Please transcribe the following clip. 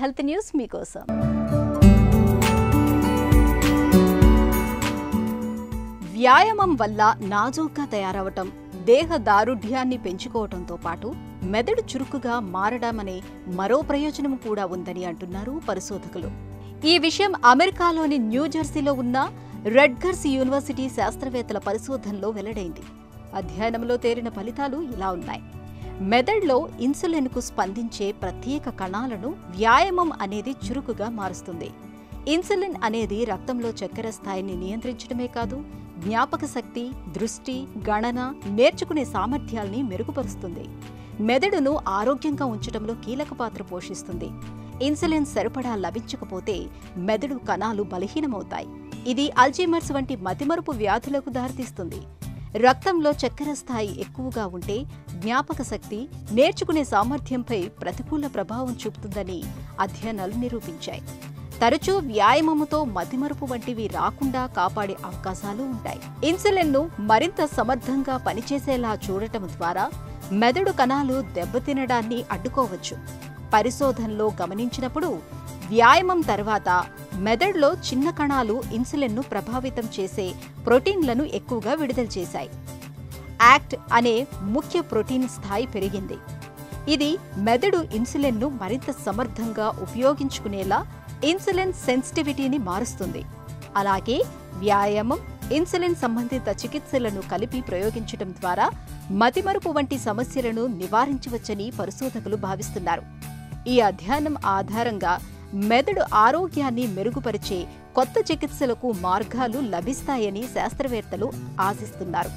Health news మీకోసం. వ్యాయామం వల్ల నాజూగ్గా తయారవటం, దేహ దారుఢ్యాన్ని పెంచుకోవటంతో పాటు మెదడు చురుకుగా మారడమనే మరో ప్రయోజనం కూడా ఉందని అంటున్నారు పరిశోధకులు. ఈ విషయం అమెరికాలోని న్యూజెర్సీలో ఉన్న రట్గర్స్ యూనివర్సిటీ శాస్త్రవేత్తల పరిశోధనలో వెల్లడైంది. అధ్యయనంలో తేలిన ఫలితాలు ఇలా ఉన్నాయి. మెదడులో ఇన్సులిన్కు స్పందించే ప్రత్యేక కణాలను వ్యాయామం అనేది చురుకుగా మారుస్తుంది. ఇన్సులిన్ అనేది రక్తంలో చక్కెర స్థాయిని నియంత్రించడమే కాదు, జ్ఞాపక శక్తి, దృష్టి, గణన, నేర్చుకునే సామర్థ్యాల్ని మెరుగుపరుస్తుంది. మెదడును ఆరోగ్యంగా ఉంచడంలో కీలక పాత్ర పోషిస్తుంది. ఇన్సులిన్ సరిపడా లభించకపోతే మెదడు కణాలు బలహీనమవుతాయి. ఇది అల్జీమర్స్ వంటి మతిమరుపు వ్యాధులకు దారితీస్తుంది. రక్తంలో చక్కెర స్థాయి ఎక్కువగా ఉంటే జ్ఞాపక శక్తి, నేర్చుకునే సామర్థ్యంపై ప్రతికూల ప్రభావం చూపుతుందని అధ్యయనాలు నిరూపించాయి. తరచూ వ్యాయామముతో మతిమరుపు వంటివి రాకుండా కాపాడే అవకాశాలు ఉంటాయి. ఇన్సులిన్ను మరింత సమర్థంగా పనిచేసేలా చూడటం ద్వారా మెదడు కణాలు దెబ్బతినడాన్ని అడ్డుకోవచ్చు. పరిశోధనలో గమనించినప్పుడు వ్యాయామం తర్వాత మెదడులో చిన్న కణాలు ఇన్సులిన్ను ప్రభావితం చేసే ప్రోటీన్లను ఎక్కువగా విడుదల చేశాయి. యాక్ట్ అనే ముఖ్య ప్రోటీన్ స్థాయి పెరిగింది. ఇది మెదడు ఇన్సులిన్ను మరింత సమర్థంగా ఉపయోగించుకునేలా ఇన్సులిన్ సెన్సిటివిటీని మారుస్తుంది. అలాగే వ్యాయామం, ఇన్సులిన్ సంబంధిత చికిత్సలను కలిపి ప్రయోగించడం ద్వారా మతిమరుపు వంటి సమస్యలను నివారించవచ్చని పరిశోధకులు భావిస్తున్నారు. ఈ అధ్యయనం ఆధారంగా మెదడు ఆరోగ్యాన్ని మెరుగుపరిచే కొత్త చికిత్సలకు మార్గాలు లభిస్తాయని శాస్త్రవేత్తలు ఆశిస్తున్నారు.